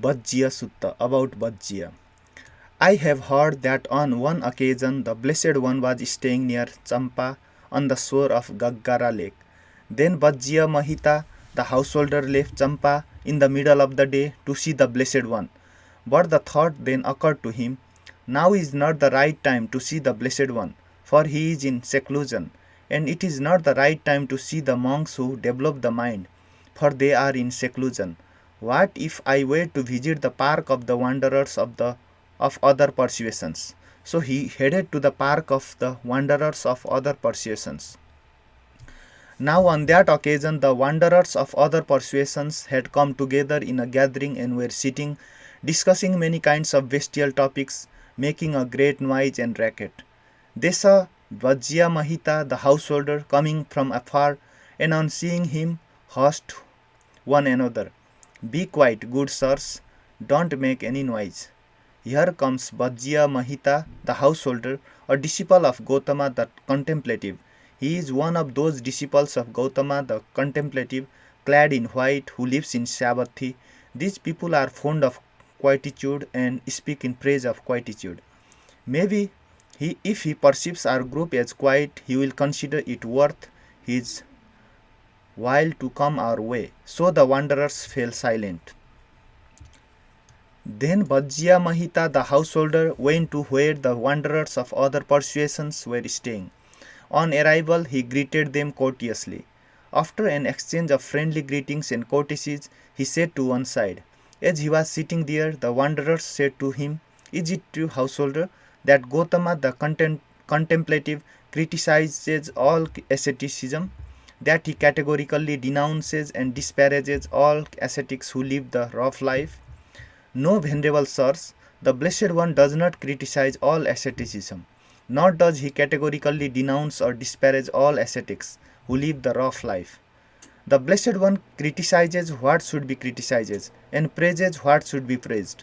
Vajjiya Sutta, about Vajjiya. I have heard that on one occasion the Blessed One was staying near Champa on the shore of Gaggara lake. Then Vajjiya Mahita, the householder, left Champa in the middle of the day to see the Blessed One. But the thought then occurred to him, now is not the right time to see the Blessed One, for he is in seclusion, and it is not the right time to see the monks who develop the mind, for they are in seclusion. What if I were to visit the park of the wanderers of other persuasions? So he headed to the park of the wanderers of other persuasions. Now on that occasion the wanderers of other persuasions had come together in a gathering and were sitting, discussing many kinds of bestial topics, making a great noise and racket. They saw Vajjiya Mahita, the householder, coming from afar, and on seeing him hushed one another. Be quiet, good sirs, don't make any noise. Here comes Vajjiya Mahita, the householder, a disciple of Gautama the contemplative. He is one of those disciples of Gautama the contemplative, clad in white, who lives in Savatthi. These people are fond of quietude and speak in praise of quietude. Maybe if he perceives our group as quiet, he will consider it worth his while to come our way. So the wanderers fell silent. Then Vajjiya Mahita, the householder, went to where the wanderers of other persuasions were staying. On arrival, he greeted them courteously. After an exchange of friendly greetings and courtesies, he sat to one side. As he was sitting there, the wanderers said to him, is it true, householder, that Gautama the contemplative criticizes all asceticism, that he categorically denounces and disparages all ascetics who live the rough life? No, venerable sirs, the Blessed One does not criticize all asceticism, nor does he categorically denounce or disparage all ascetics who live the rough life. The Blessed One criticizes what should be criticized and praises what should be praised.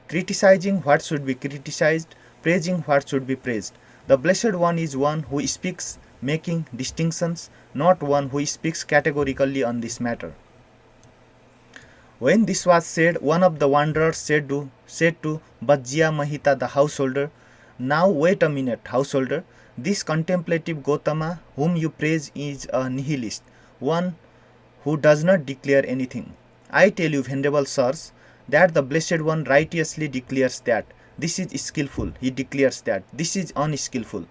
Criticizing what should be criticized, praising what should be praised. The Blessed One is one who speaks making distinctions, not one who speaks categorically on this matter. When this was said, one of the wanderers said to Vajjiya Mahita, the householder, now wait a minute, householder. This contemplative Gautama whom you praise is a nihilist, one who does not declare anything. I tell you, venerable sirs, that the Blessed One righteously declares that this is skillful. He declares that this is unskillful.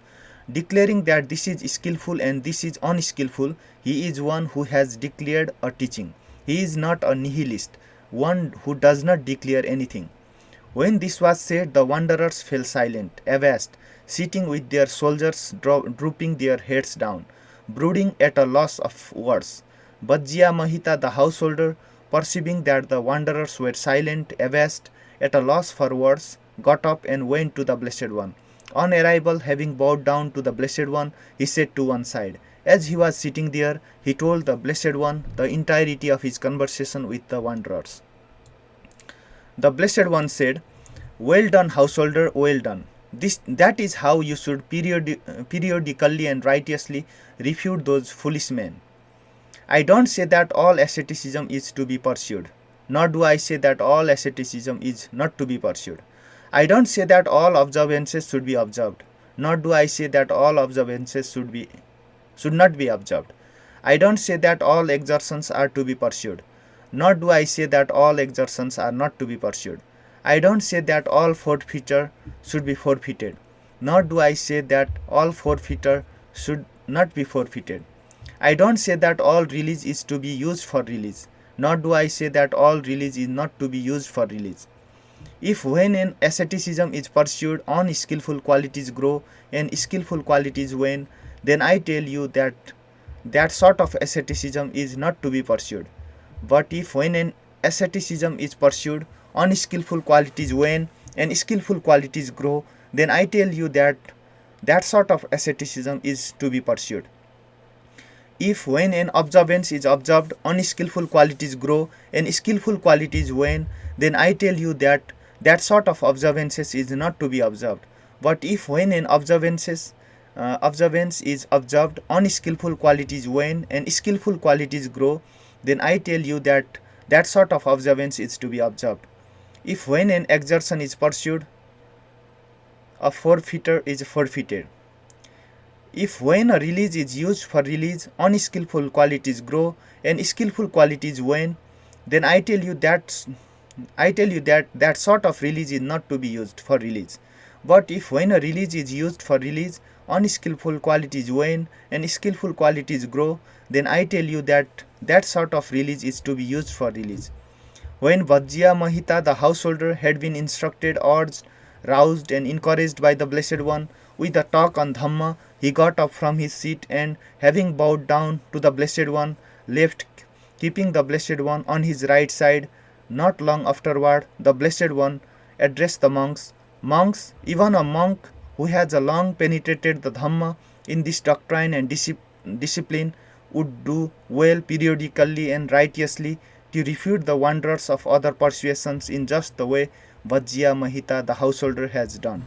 Declaring that this is skillful and this is unskillful, he is one who has declared a teaching. He is not a nihilist, one who does not declare anything. When this was said, the wanderers fell silent, abashed, sitting with their soldiers drooping their heads down, brooding at a loss of words. Vajjiya Mahita, the householder, perceiving that the wanderers were silent, abashed, at a loss for words, got up and went to the Blessed One. On arrival, having bowed down to the Blessed One, he sat to one side. As he was sitting there, he told the Blessed One the entirety of his conversation with the wanderers. The Blessed One said, well done, householder, well done. That is how you should periodically and righteously refute those foolish men. I don't say that all asceticism is to be pursued, nor do I say that all asceticism is not to be pursued. I don't say that all observances should be observed, nor do I say that all observances should not be observed. I don't say that all exertions are to be pursued, nor do I say that all exertions are not to be pursued. I don't say that all forfeiture should be forfeited, nor do I say that all forfeiture should not be forfeited. I don't say that all release is to be used for release, nor do I say that all release is not to be used for release. If when an asceticism is pursued, unskillful qualities grow and skillful qualities wane, then I tell you that that sort of asceticism is not to be pursued. But if when an asceticism is pursued, unskillful qualities wane and skillful qualities grow, then I tell you that that sort of asceticism is to be pursued. If when an observance is observed, unskillful qualities grow and skillful qualities wane, then I tell you that that sort of observances is not to be observed. But if when an observance is observed, unskillful qualities wane and skillful qualities grow, then I tell you that that sort of observance is to be observed. If when an exertion is pursued, a forfeiter is forfeited. If when a release is used for release, unskillful qualities grow and skillful qualities wane, then I tell you that that sort of release is not to be used for release. But if when a release is used for release, unskillful qualities wane and skillful qualities grow, then I tell you that that sort of release is to be used for release. When Vajjiya Mahita, the householder, had been instructed, urged, roused, and encouraged by the Blessed One with a talk on Dhamma, he got up from his seat and, having bowed down to the Blessed One, left, keeping the Blessed One on his right side. Not long afterward, the Blessed One addressed the monks. Monks, even a monk who has a long penetrated the Dhamma in this doctrine and discipline, would do well periodically and righteously to refute the wonders of other persuasions in just the way Vajjiya Mahita the householder has done.